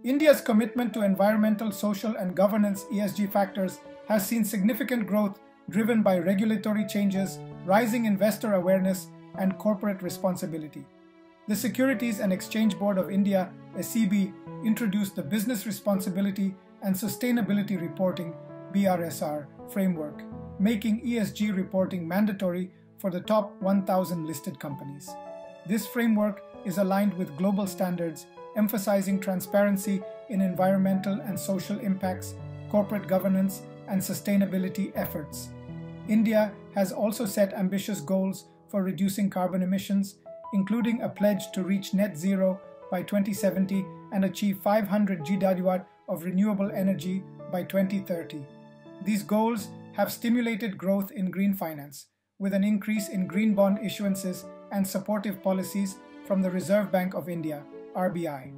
India's commitment to environmental, social, and governance (ESG) factors has seen significant growth driven by regulatory changes, rising investor awareness, and corporate responsibility. The Securities and Exchange Board of India (SEBI) introduced the Business Responsibility and Sustainability Reporting (BRSR) framework, making ESG reporting mandatory for the top 1,000 listed companies. This framework is aligned with global standards, emphasizing transparency in environmental and social impacts, corporate governance, and sustainability efforts. India has also set ambitious goals for reducing carbon emissions, including a pledge to reach net zero by 2070 and achieve 500 GW of renewable energy by 2030. These goals have stimulated growth in green finance, with an increase in green bond issuances and supportive policies from the Reserve Bank of India (RBI).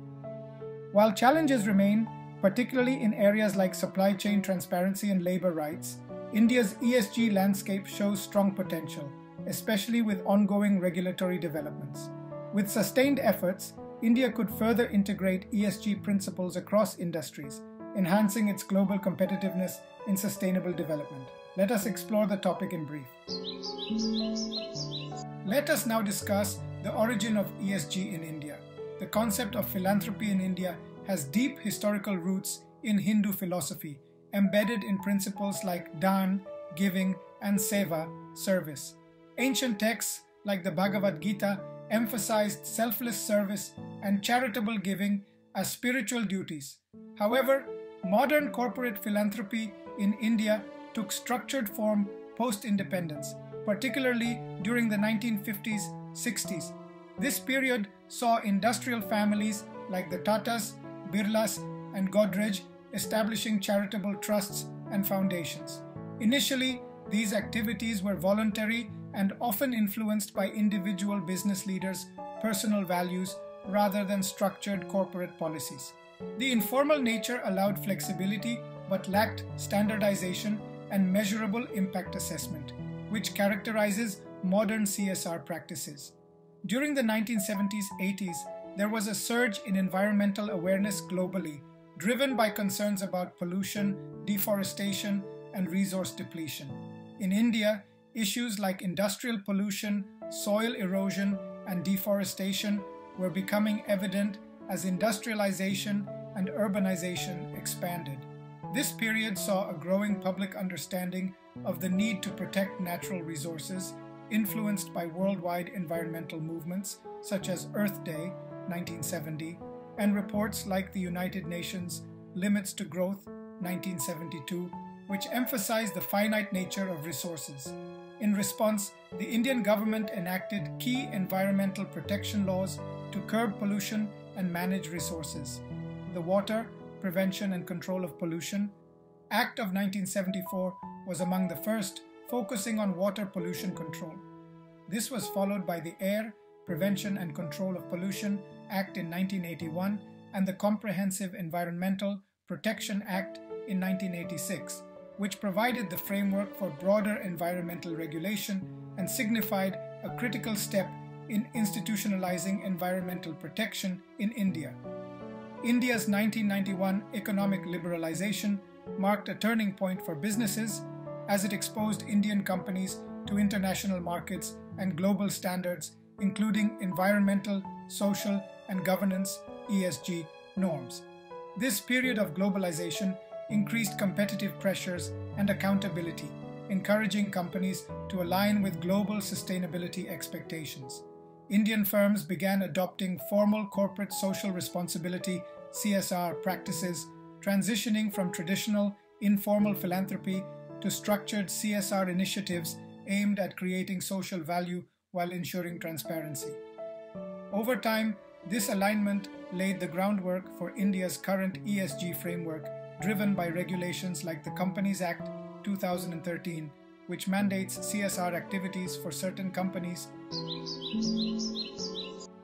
While challenges remain, particularly in areas like supply chain transparency and labor rights, India's ESG landscape shows strong potential, especially with ongoing regulatory developments. With sustained efforts, India could further integrate ESG principles across industries, enhancing its global competitiveness in sustainable development. Let us explore the topic in brief. Let us now discuss the origin of ESG in India. The concept of philanthropy in India has deep historical roots in Hindu philosophy, embedded in principles like dan, giving, and seva, service. Ancient texts like the Bhagavad Gita emphasized selfless service and charitable giving as spiritual duties. However, modern corporate philanthropy in India took structured form post-independence, particularly during the 1950s-60s. This period saw industrial families like the Tatas, Birlas, and Godrej establishing charitable trusts and foundations. Initially, these activities were voluntary and often influenced by individual business leaders' personal values rather than structured corporate policies. The informal nature allowed flexibility but lacked standardization and measurable impact assessment, which characterizes modern CSR practices. During the 1970s-80s, there was a surge in environmental awareness globally, driven by concerns about pollution, deforestation, and resource depletion. In India, issues like industrial pollution, soil erosion, and deforestation were becoming evident as industrialization and urbanization expanded. This period saw a growing public understanding of the need to protect natural resources, influenced by worldwide environmental movements such as Earth Day, 1970, and reports like the United Nations Limits to Growth, 1972, which emphasized the finite nature of resources. In response, the Indian government enacted key environmental protection laws to curb pollution and manage resources. The Water, Prevention and Control of Pollution Act of 1974 was among the first, focusing on water pollution control. This was followed by the Air, Prevention and Control of Pollution Act in 1981 and the Comprehensive Environmental Protection Act in 1986, which provided the framework for broader environmental regulation and signified a critical step in institutionalizing environmental protection in India. India's 1991 economic liberalization marked a turning point for businesses as it exposed Indian companies to international markets and global standards, including environmental, social, and governance (ESG) norms. This period of globalization increased competitive pressures and accountability, encouraging companies to align with global sustainability expectations. Indian firms began adopting formal corporate social responsibility (CSR) practices, transitioning from traditional informal philanthropy to structured CSR initiatives aimed at creating social value while ensuring transparency. Over time, this alignment laid the groundwork for India's current ESG framework, driven by regulations like the Companies Act 2013, which mandates CSR activities for certain companies.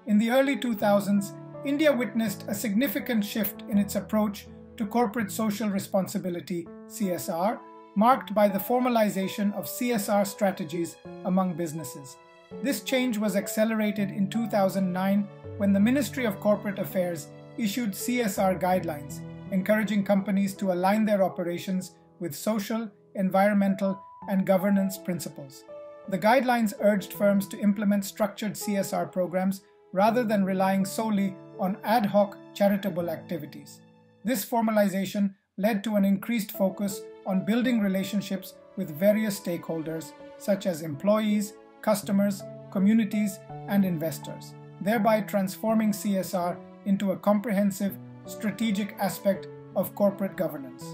In the early 2000s, India witnessed a significant shift in its approach to corporate social responsibility (CSR), marked by the formalization of CSR strategies among businesses. This change was accelerated in 2009 when the Ministry of Corporate Affairs issued CSR guidelines, encouraging companies to align their operations with social, environmental, and governance principles. The guidelines urged firms to implement structured CSR programs rather than relying solely on ad hoc charitable activities. This formalization led to an increased focus on building relationships with various stakeholders, such as employees, customers, communities, and investors, thereby transforming CSR into a comprehensive, strategic aspect of corporate governance.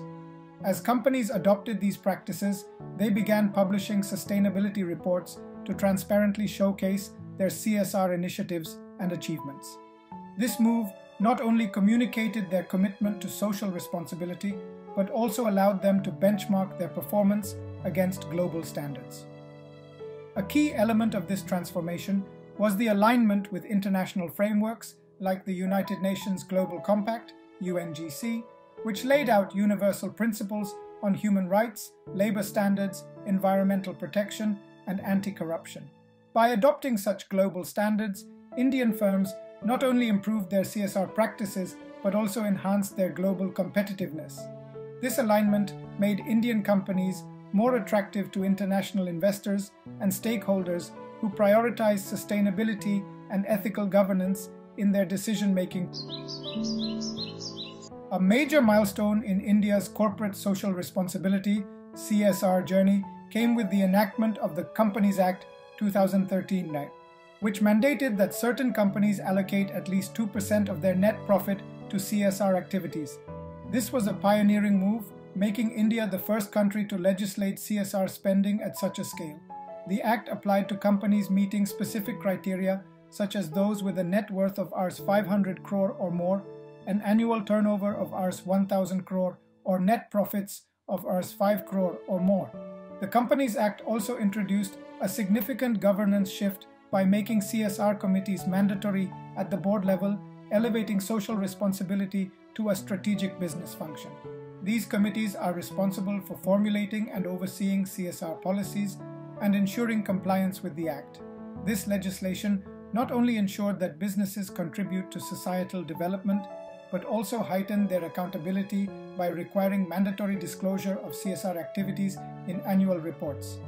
As companies adopted these practices, they began publishing sustainability reports to transparently showcase their CSR initiatives and achievements. This move not only communicated their commitment to social responsibility, but also allowed them to benchmark their performance against global standards. A key element of this transformation was the alignment with international frameworks like the United Nations Global Compact, UNGC, which laid out universal principles on human rights, labor standards, environmental protection, and anti-corruption. By adopting such global standards, Indian firms not only improved their CSR practices, but also enhanced their global competitiveness. This alignment made Indian companies more attractive to international investors and stakeholders who prioritize sustainability and ethical governance in their decision-making. A major milestone in India's corporate social responsibility (CSR) journey came with the enactment of the Companies Act 2013, which mandated that certain companies allocate at least 2% of their net profit to CSR activities. This was a pioneering move, making India the first country to legislate CSR spending at such a scale. The Act applied to companies meeting specific criteria, such as those with a net worth of Rs 500 crore or more, an annual turnover of Rs 1,000 crore, or net profits of Rs 5 crore or more. The Companies Act also introduced a significant governance shift by making CSR committees mandatory at the board level, elevating social responsibility to a strategic business function. These committees are responsible for formulating and overseeing CSR policies and ensuring compliance with the Act. This legislation not only ensured that businesses contribute to societal development, but also heightened their accountability by requiring mandatory disclosure of CSR activities in annual reports.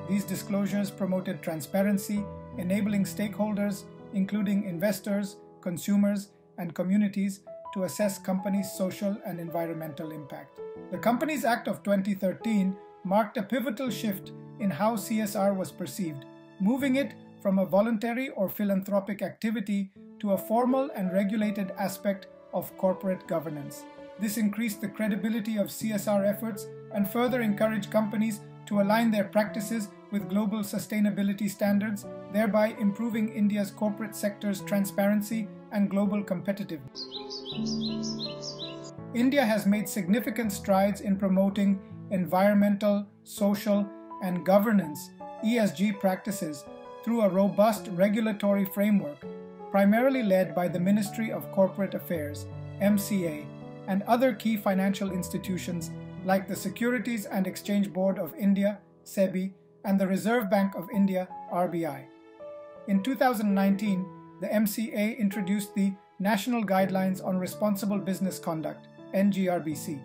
These disclosures promoted transparency, enabling stakeholders, including investors, consumers, and communities, to assess companies' social and environmental impact. The Companies Act of 2013 marked a pivotal shift in how CSR was perceived, moving it from a voluntary or philanthropic activity to a formal and regulated aspect of corporate governance. This increased the credibility of CSR efforts and further encouraged companies to align their practices with global sustainability standards, thereby improving India's corporate sector's transparency and global competitiveness. India has made significant strides in promoting environmental, social, and governance (ESG) practices through a robust regulatory framework, primarily led by the Ministry of Corporate Affairs (MCA) and other key financial institutions like the Securities and Exchange Board of India (SEBI) and the Reserve Bank of India (RBI). In 2019, the MCA introduced the National Guidelines on Responsible Business Conduct (NGRBC),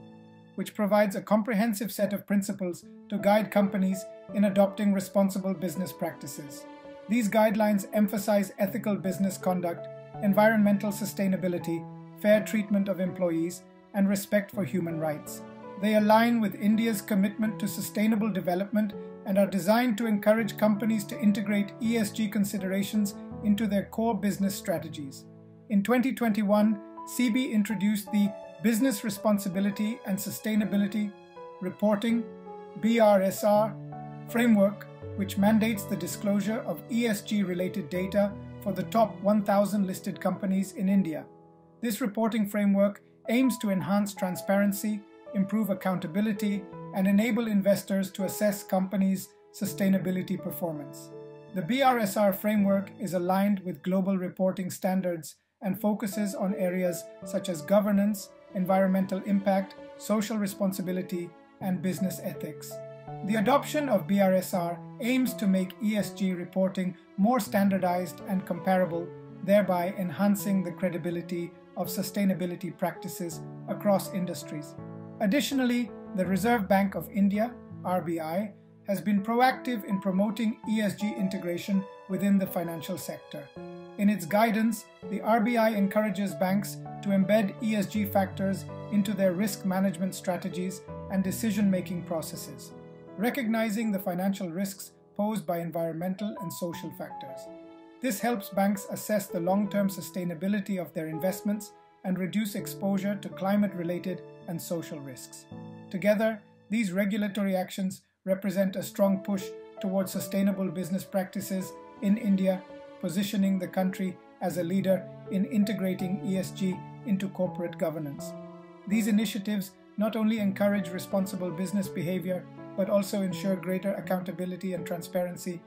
which provides a comprehensive set of principles to guide companies in adopting responsible business practices. These guidelines emphasize ethical business conduct, environmental sustainability, fair treatment of employees, and respect for human rights. They align with India's commitment to sustainable development and are designed to encourage companies to integrate ESG considerations into their core business strategies. In 2021, SEBI introduced the Business Responsibility and Sustainability Reporting (BRSR) framework, which mandates the disclosure of ESG-related data for the top 1,000 listed companies in India. This reporting framework aims to enhance transparency, improve accountability, and enable investors to assess companies' sustainability performance. The BRSR framework is aligned with global reporting standards and focuses on areas such as governance, environmental impact, social responsibility, and business ethics. The adoption of BRSR aims to make ESG reporting more standardized and comparable, thereby enhancing the credibility of sustainability practices across industries. Additionally, the Reserve Bank of India, RBI, has been proactive in promoting ESG integration within the financial sector. In its guidance, the RBI encourages banks to embed ESG factors into their risk management strategies and decision-making processes, recognizing the financial risks posed by environmental and social factors. This helps banks assess the long-term sustainability of their investments and reduce exposure to climate-related and social risks. Together, these regulatory actions represent a strong push towards sustainable business practices in India, positioning the country as a leader in integrating ESG into corporate governance. These initiatives not only encourage responsible business behavior, but also ensure greater accountability and transparency.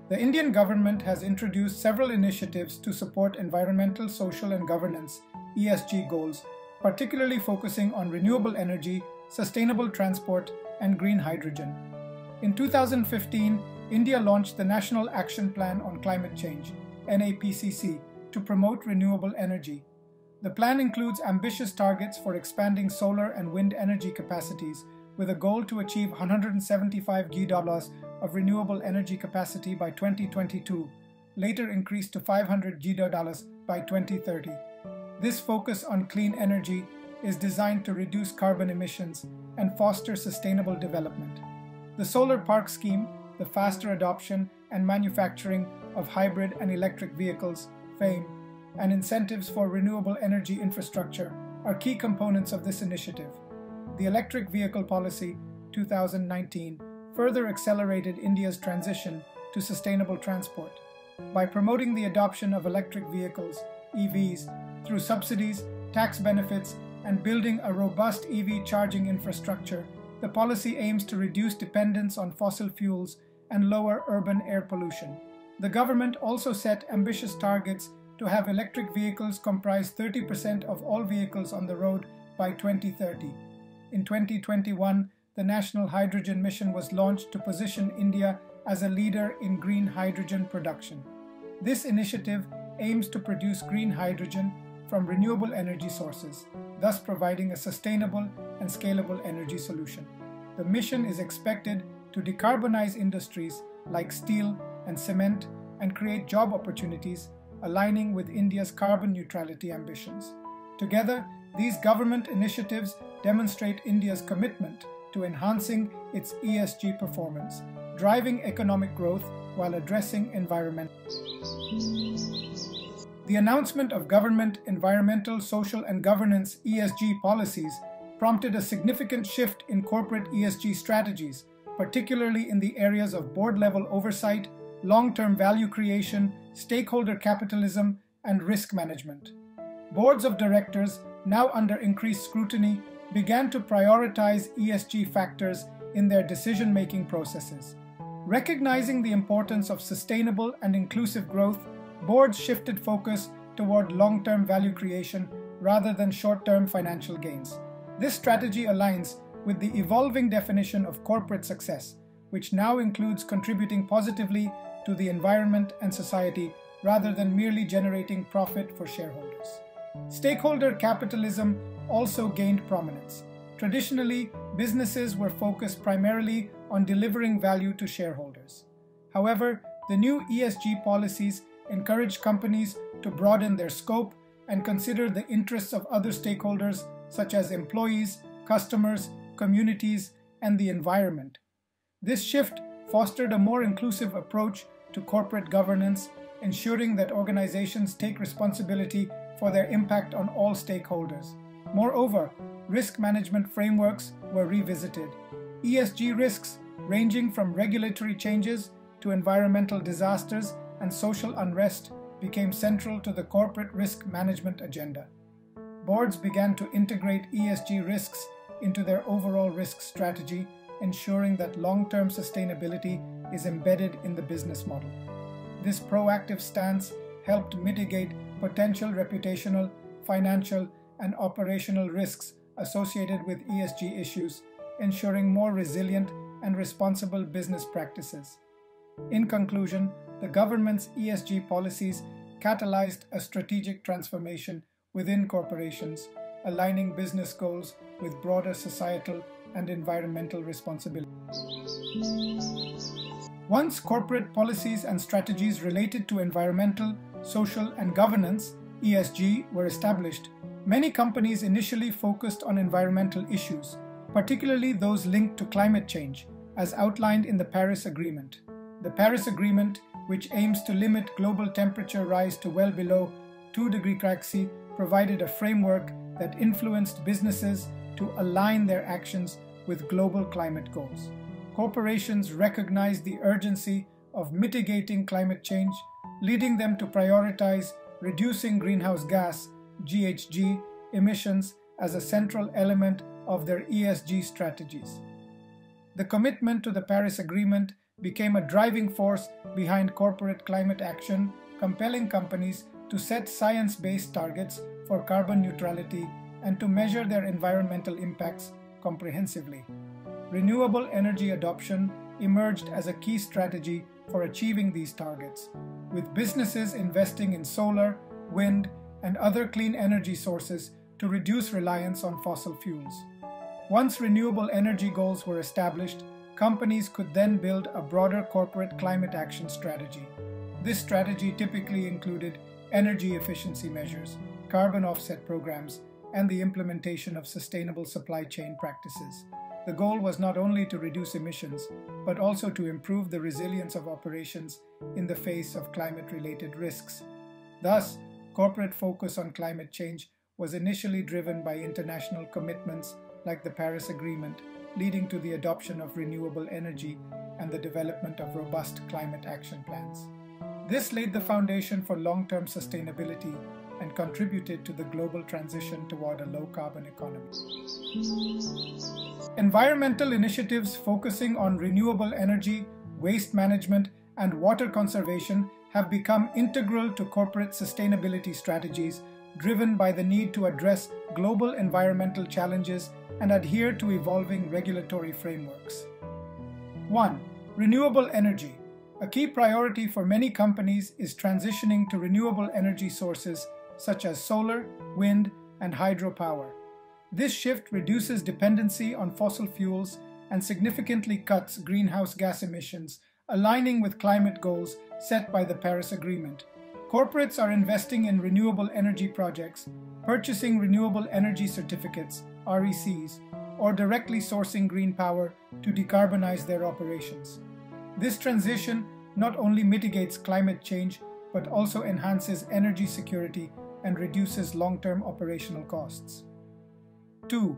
The Indian government has introduced several initiatives to support environmental, social, and governance (ESG) goals, particularly focusing on renewable energy, sustainable transport, and green hydrogen. In 2015, India launched the National Action Plan on Climate Change (NAPCC) to promote renewable energy. The plan includes ambitious targets for expanding solar and wind energy capacities, with a goal to achieve 175 GWh of renewable energy capacity by 2022, later increased to 500 GWh by 2030. This focus on clean energy is designed to reduce carbon emissions and foster sustainable development. The Solar Park Scheme, the faster adoption and manufacturing of hybrid and electric vehicles, FAME, and incentives for renewable energy infrastructure are key components of this initiative. The Electric Vehicle Policy 2019 further accelerated India's transition to sustainable transport. By promoting the adoption of electric vehicles, EVs, through subsidies, tax benefits, and building a robust EV charging infrastructure, the policy aims to reduce dependence on fossil fuels and lower urban air pollution. The government also set ambitious targets to have electric vehicles comprise 30% of all vehicles on the road by 2030. In 2021, the National Hydrogen Mission was launched to position India as a leader in green hydrogen production. This initiative aims to produce green hydrogen from renewable energy sources, thus providing a sustainable and scalable energy solution. The mission is expected to decarbonize industries like steel and cement and create job opportunities, aligning with India's carbon neutrality ambitions. Together, these government initiatives demonstrate India's commitment to enhancing its ESG performance, driving economic growth while addressing environmental. The announcement of government environmental, social, and governance (ESG) policies prompted a significant shift in corporate ESG strategies, particularly in the areas of board-level oversight, long-term value creation, stakeholder capitalism, and risk management. Boards of directors, now under increased scrutiny, began to prioritize ESG factors in their decision-making processes. Recognizing the importance of sustainable and inclusive growth, boards shifted focus toward long-term value creation rather than short-term financial gains. This strategy aligns with the evolving definition of corporate success, which now includes contributing positively to the environment and society rather than merely generating profit for shareholders. Stakeholder capitalism also gained prominence. Traditionally, businesses were focused primarily on delivering value to shareholders. However, the new ESG policies encourage companies to broaden their scope and consider the interests of other stakeholders such as employees, customers, communities, and the environment. This shift fostered a more inclusive approach to corporate governance, ensuring that organizations take responsibility for their impact on all stakeholders. Moreover, risk management frameworks were revisited. ESG risks, ranging from regulatory changes to environmental disasters and social unrest, became central to the corporate risk management agenda. Boards began to integrate ESG risks into their overall risk strategy, ensuring that long-term sustainability is embedded in the business model. This proactive stance helped mitigate potential reputational, financial, and operational risks associated with ESG issues, ensuring more resilient and responsible business practices. In conclusion, the government's ESG policies catalyzed a strategic transformation within corporations, aligning business goals with broader societal and environmental responsibility. Once corporate policies and strategies related to environmental, social, and governance (ESG) were established, many companies initially focused on environmental issues, particularly those linked to climate change, as outlined in the Paris Agreement. The Paris Agreement, which aims to limit global temperature rise to well below 2°C, provided a framework that influenced businesses to align their actions with global climate goals. Corporations recognized the urgency of mitigating climate change, leading them to prioritize reducing greenhouse gas (GHG) emissions as a central element of their ESG strategies. The commitment to the Paris Agreement became a driving force behind corporate climate action, compelling companies to set science-based targets for carbon neutrality and to measure their environmental impacts comprehensively. Renewable energy adoption emerged as a key strategy for achieving these targets, with businesses investing in solar, wind, and other clean energy sources to reduce reliance on fossil fuels. Once renewable energy goals were established, companies could then build a broader corporate climate action strategy. This strategy typically included energy efficiency measures, carbon offset programs, and the implementation of sustainable supply chain practices. The goal was not only to reduce emissions, but also to improve the resilience of operations in the face of climate-related risks. Thus, corporate focus on climate change was initially driven by international commitments like the Paris Agreement, leading to the adoption of renewable energy and the development of robust climate action plans. This laid the foundation for long-term sustainability and contributed to the global transition toward a low-carbon economy. Environmental initiatives focusing on renewable energy, waste management, and water conservation have become integral to corporate sustainability strategies, driven by the need to address global environmental challenges and adhere to evolving regulatory frameworks. 1. Renewable energy. A key priority for many companies is transitioning to renewable energy sources such as solar, wind, and hydropower. This shift reduces dependency on fossil fuels and significantly cuts greenhouse gas emissions, aligning with climate goals set by the Paris Agreement. Corporates are investing in renewable energy projects, purchasing renewable energy certificates, RECs, or directly sourcing green power to decarbonize their operations. This transition not only mitigates climate change, but also enhances energy security and reduces long-term operational costs. 2.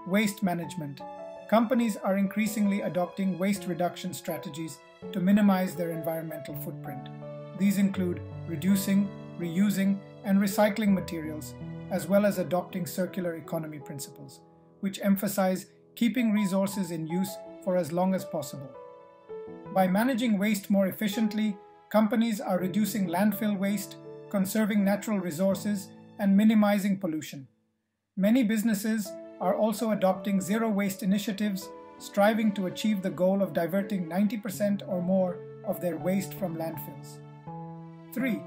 Waste management. Companies are increasingly adopting waste reduction strategies to minimize their environmental footprint. These include reducing, reusing, and recycling materials, as well as adopting circular economy principles, which emphasize keeping resources in use for as long as possible. By managing waste more efficiently, companies are reducing landfill waste, conserving natural resources, and minimizing pollution. Many businesses are also adopting zero-waste initiatives, striving to achieve the goal of diverting 90% or more of their waste from landfills. 3.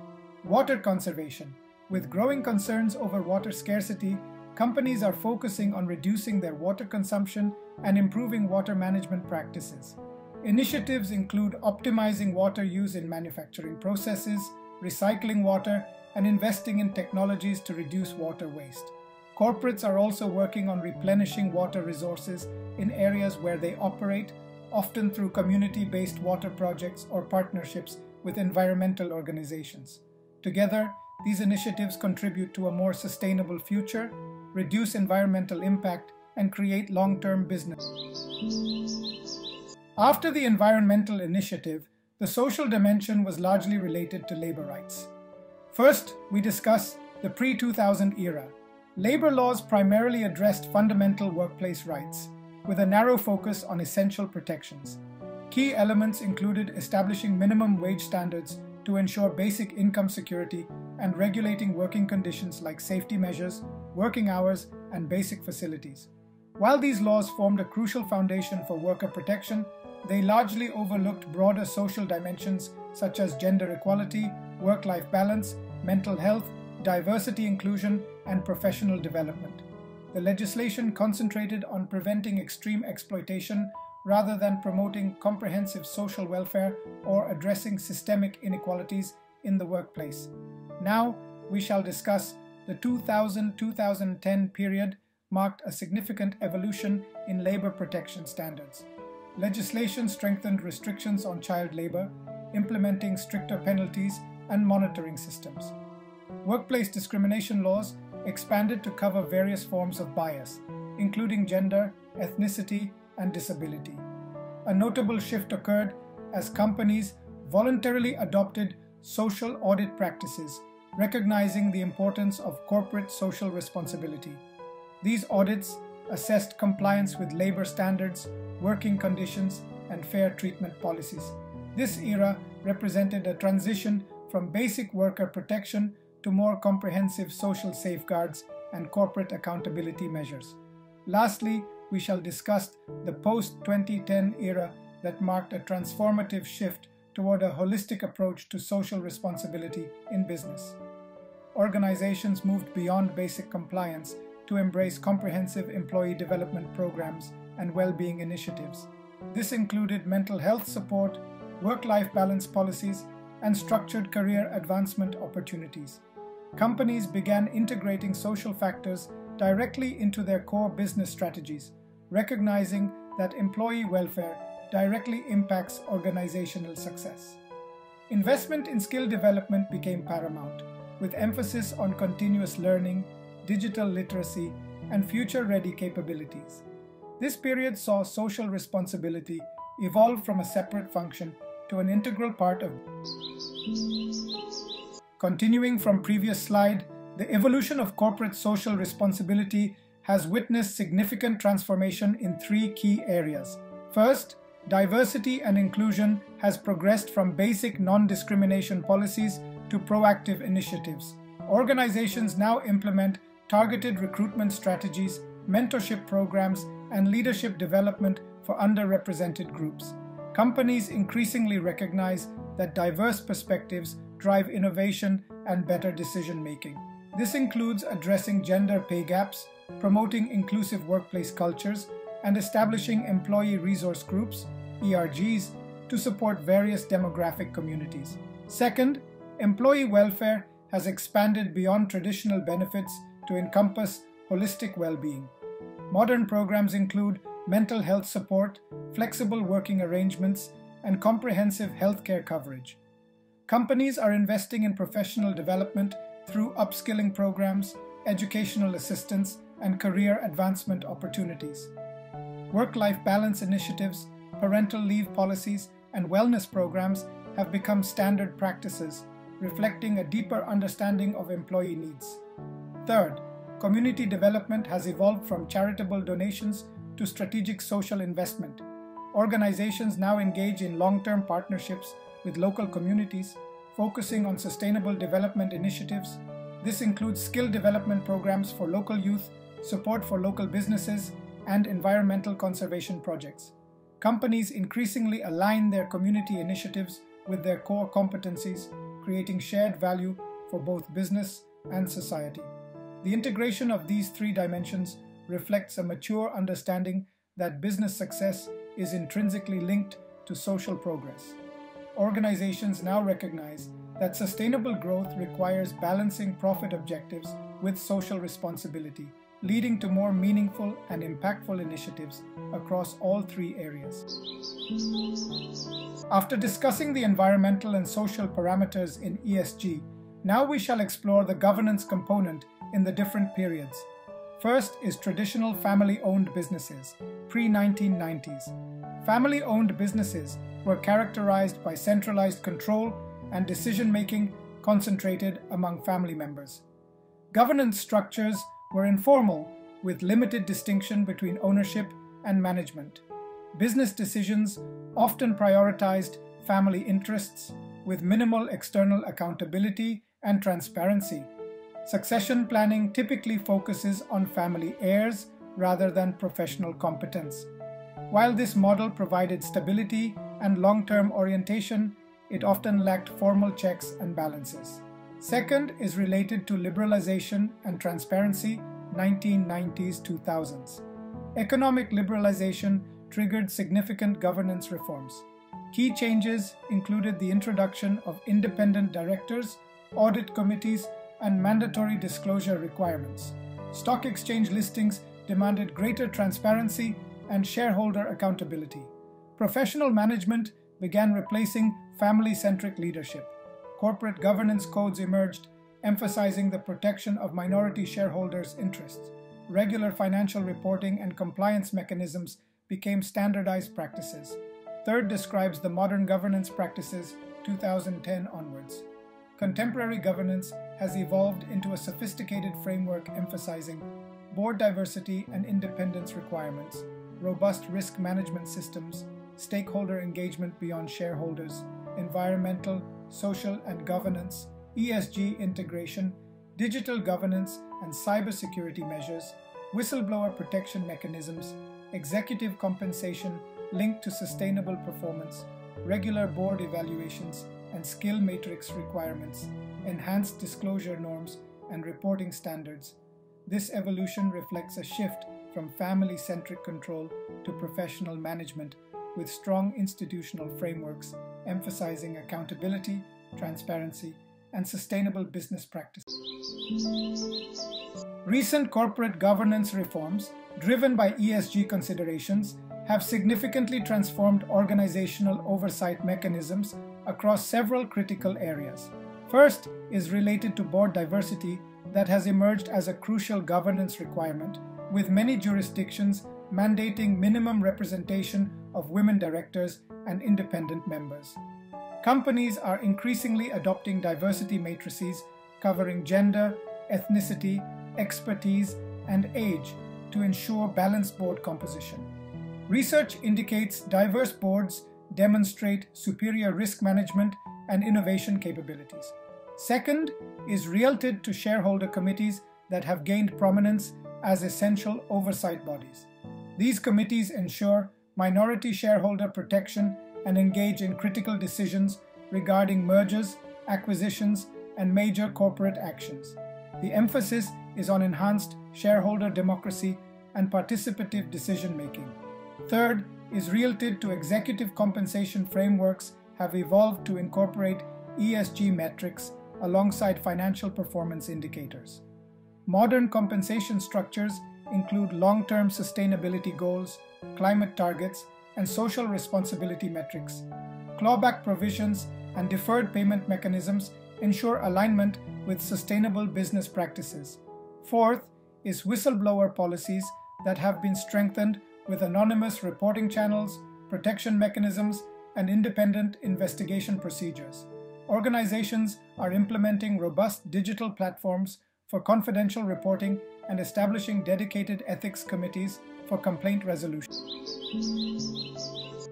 Water conservation. With growing concerns over water scarcity, companies are focusing on reducing their water consumption and improving water management practices. Initiatives include optimizing water use in manufacturing processes, recycling water, and investing in technologies to reduce water waste. Corporates are also working on replenishing water resources in areas where they operate, often through community-based water projects or partnerships with environmental organizations. Together, these initiatives contribute to a more sustainable future, reduce environmental impact, and create long-term business. After the environmental initiative, the social dimension was largely related to labor rights. First, we discuss the pre-2000 era. Labor laws primarily addressed fundamental workplace rights, with a narrow focus on essential protections. Key elements included establishing minimum wage standards to ensure basic income security and regulating working conditions like safety measures, working hours, and basic facilities. While these laws formed a crucial foundation for worker protection, they largely overlooked broader social dimensions such as gender equality, work-life balance, mental health, diversity inclusion, and professional development. The legislation concentrated on preventing extreme exploitation rather than promoting comprehensive social welfare or addressing systemic inequalities in the workplace. Now, we shall discuss the 2000-2010 period marked a significant evolution in labor protection standards. Legislation strengthened restrictions on child labor, implementing stricter penalties and monitoring systems. Workplace discrimination laws expanded to cover various forms of bias, including gender, ethnicity, and disability. A notable shift occurred as companies voluntarily adopted social audit practices, recognizing the importance of corporate social responsibility. These audits assessed compliance with labor standards, working conditions, and fair treatment policies. This era represented a transition from basic worker protection to more comprehensive social safeguards and corporate accountability measures. Lastly, we shall discuss the post-2010 era that marked a transformative shift toward a holistic approach to social responsibility in business. Organizations moved beyond basic compliance to embrace comprehensive employee development programs and well-being initiatives. This included mental health support, work-life balance policies, and structured career advancement opportunities. Companies began integrating social factors directly into their core business strategies, recognizing that employee welfare directly impacts organizational success. Investment in skill development became paramount, with emphasis on continuous learning, digital literacy, and future-ready capabilities. This period saw social responsibility evolve from a separate function to an integral part of. Continuing from previous slide, the evolution of corporate social responsibility has witnessed significant transformation in three key areas. First, diversity and inclusion has progressed from basic non-discrimination policies to proactive initiatives. Organizations now implement targeted recruitment strategies, mentorship programs, and leadership development for underrepresented groups. Companies increasingly recognize that diverse perspectives drive innovation and better decision-making. This includes addressing gender pay gaps, promoting inclusive workplace cultures, and establishing employee resource groups, ERGs, to support various demographic communities. Second, employee welfare has expanded beyond traditional benefits to encompass holistic well-being. Modern programs include mental health support, flexible working arrangements, and comprehensive healthcare coverage. Companies are investing in professional development through upskilling programs, educational assistance, and career advancement opportunities. Work-life balance initiatives, parental leave policies, and wellness programs have become standard practices, reflecting a deeper understanding of employee needs. Third, community development has evolved from charitable donations to strategic social investment. Organizations now engage in long-term partnerships with local communities, focusing on sustainable development initiatives. This includes skill development programs for local youth, support for local businesses, and environmental conservation projects. Companies increasingly align their community initiatives with their core competencies, creating shared value for both business and society. The integration of these three dimensions reflects a mature understanding that business success is intrinsically linked to social progress. Organizations now recognize that sustainable growth requires balancing profit objectives with social responsibility, leading to more meaningful and impactful initiatives across all three areas. After discussing the environmental and social parameters in ESG, now we shall explore the governance component in the different periods. First is traditional family-owned businesses, pre-1990s. Family-owned businesses were characterized by centralized control and decision-making concentrated among family members. Governance structures were informal, with limited distinction between ownership and management. Business decisions often prioritized family interests, with minimal external accountability and transparency. Succession planning typically focuses on family heirs rather than professional competence. While this model provided stability and long-term orientation, it often lacked formal checks and balances. Second is related to liberalization and transparency, 1990s-2000s. Economic liberalization triggered significant governance reforms. Key changes included the introduction of independent directors, audit committees, and mandatory disclosure requirements. Stock exchange listings demanded greater transparency and shareholder accountability. Professional management began replacing family-centric leadership. Corporate governance codes emerged, emphasizing the protection of minority shareholders' interests. Regular financial reporting and compliance mechanisms became standardized practices. Third describes the modern governance practices 2010 onwards. Contemporary governance has evolved into a sophisticated framework emphasizing board diversity and independence requirements, robust risk management systems, stakeholder engagement beyond shareholders, environmental, social and governance, ESG integration, digital governance and cybersecurity measures, whistleblower protection mechanisms, executive compensation linked to sustainable performance, regular board evaluations and skill matrix requirements, enhanced disclosure norms and reporting standards. This evolution reflects a shift from family-centric control to professional management with strong institutional frameworks emphasizing accountability, transparency, and sustainable business practices. Recent corporate governance reforms, driven by ESG considerations, have significantly transformed organizational oversight mechanisms across several critical areas. First is related to board diversity that has emerged as a crucial governance requirement, with many jurisdictions mandating minimum representation of women directors and independent members. Companies are increasingly adopting diversity matrices covering gender, ethnicity, expertise, and age to ensure balanced board composition. Research indicates diverse boards demonstrate superior risk management and innovation capabilities. Second is related to shareholder committees that have gained prominence as essential oversight bodies. These committees ensure minority shareholder protection and engage in critical decisions regarding mergers, acquisitions, and major corporate actions. The emphasis is on enhanced shareholder democracy and participative decision-making. Third is related to executive compensation frameworks have evolved to incorporate ESG metrics alongside financial performance indicators. Modern compensation structures include long-term sustainability goals, climate targets, and social responsibility metrics. Clawback provisions and deferred payment mechanisms ensure alignment with sustainable business practices. Fourth is whistleblower policies that have been strengthened with anonymous reporting channels, protection mechanisms, and independent investigation procedures. Organizations are implementing robust digital platforms for confidential reporting and establishing dedicated ethics committees for complaint resolution.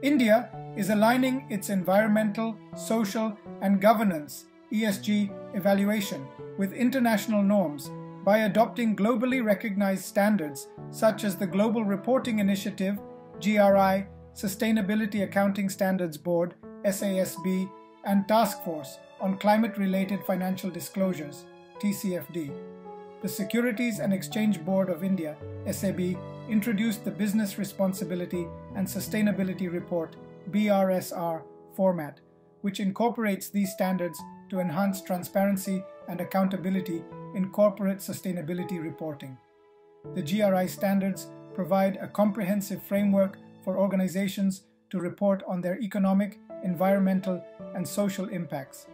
India is aligning its environmental, social, and governance (ESG) evaluation with international norms by adopting globally recognized standards such as the Global Reporting Initiative (GRI), Sustainability Accounting Standards Board (SASB), and Task Force on Climate-Related Financial Disclosures (TCFD). The Securities and Exchange Board of India (SEBI) introduced the Business Responsibility and Sustainability Report (BRSR) format, which incorporates these standards to enhance transparency and accountability in corporate sustainability reporting. The GRI standards provide a comprehensive framework for organizations to report on their economic, environmental, and social impacts.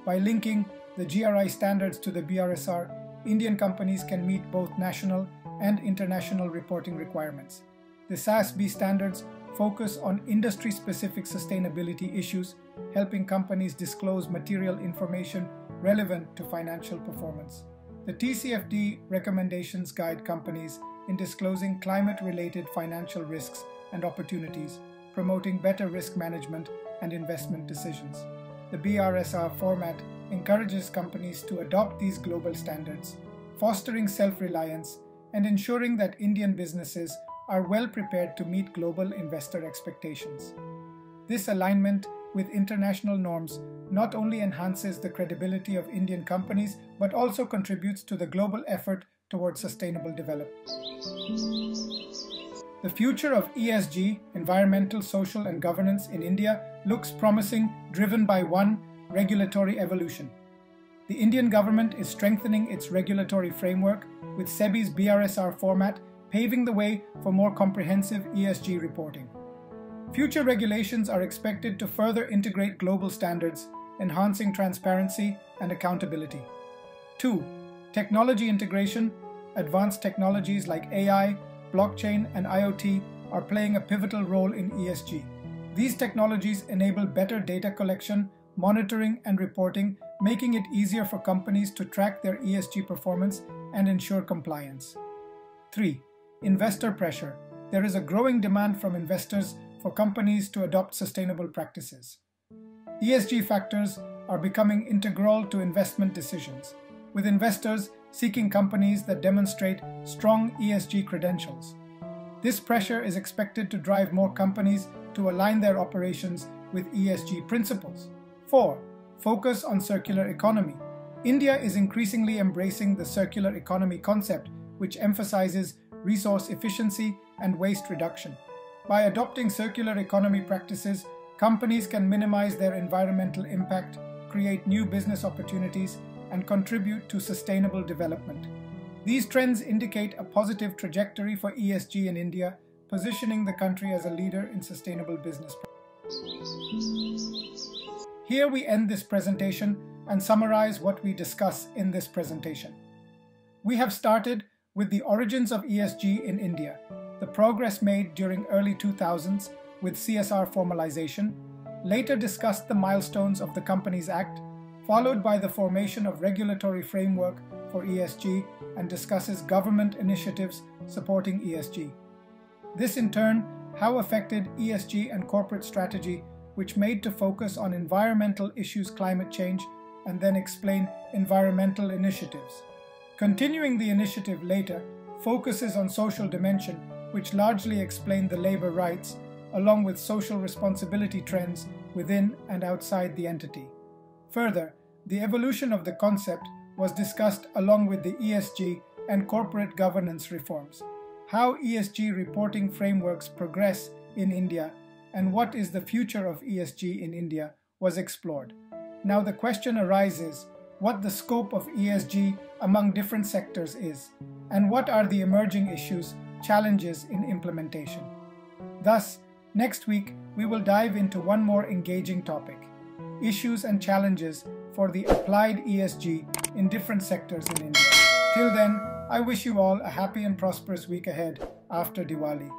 By linking the GRI standards to the BRSR, Indian companies can meet both national and international reporting requirements. The SASB standards focus on industry-specific sustainability issues, helping companies disclose material information relevant to financial performance. The TCFD recommendations guide companies in disclosing climate-related financial risks and opportunities, promoting better risk management and investment decisions. The BRSR format encourages companies to adopt these global standards, fostering self-reliance and ensuring that Indian businesses are well prepared to meet global investor expectations. This alignment with international norms not only enhances the credibility of Indian companies, but also contributes to the global effort towards sustainable development. The future of ESG, environmental, social, and governance in India looks promising, driven by one, regulatory evolution. The Indian government is strengthening its regulatory framework with SEBI's BRSR format, paving the way for more comprehensive ESG reporting. Future regulations are expected to further integrate global standards, enhancing transparency and accountability. 2. Technology integration. Advanced technologies like AI, blockchain, and IoT are playing a pivotal role in ESG. These technologies enable better data collection, monitoring, and reporting, making it easier for companies to track their ESG performance and ensure compliance. 3. Investor pressure. There is a growing demand from investors for companies to adopt sustainable practices. ESG factors are becoming integral to investment decisions, with investors seeking companies that demonstrate strong ESG credentials. This pressure is expected to drive more companies to align their operations with ESG principles. 4. Focus on circular economy. India is increasingly embracing the circular economy concept, which emphasizes resource efficiency and waste reduction. By adopting circular economy practices, companies can minimize their environmental impact, create new business opportunities, and contribute to sustainable development. These trends indicate a positive trajectory for ESG in India, positioning the country as a leader in sustainable business practices. Here we end this presentation and summarize what we discuss in this presentation. We have started with the origins of ESG in India, the progress made during early 2000s with CSR formalization, later discussed the milestones of the Companies Act, followed by the formation of regulatory framework for ESG, and discusses government initiatives supporting ESG. This in turn, how affected ESG and corporate strategy, which made to focus on environmental issues, climate change, and then explain environmental initiatives. Continuing the initiative later focuses on social dimension, which largely explained the labor rights, along with social responsibility trends within and outside the entity. Further, the evolution of the concept was discussed along with the ESG and corporate governance reforms, how ESG reporting frameworks progress in India, and what is the future of ESG in India was explored. Now the question arises, what the scope of ESG among different sectors is, and what are the emerging issues, challenges in implementation. Thus, next week we will dive into one more engaging topic, issues and challenges for the applied ESG in different sectors in India. Till then, I wish you all a happy and prosperous week ahead after Diwali.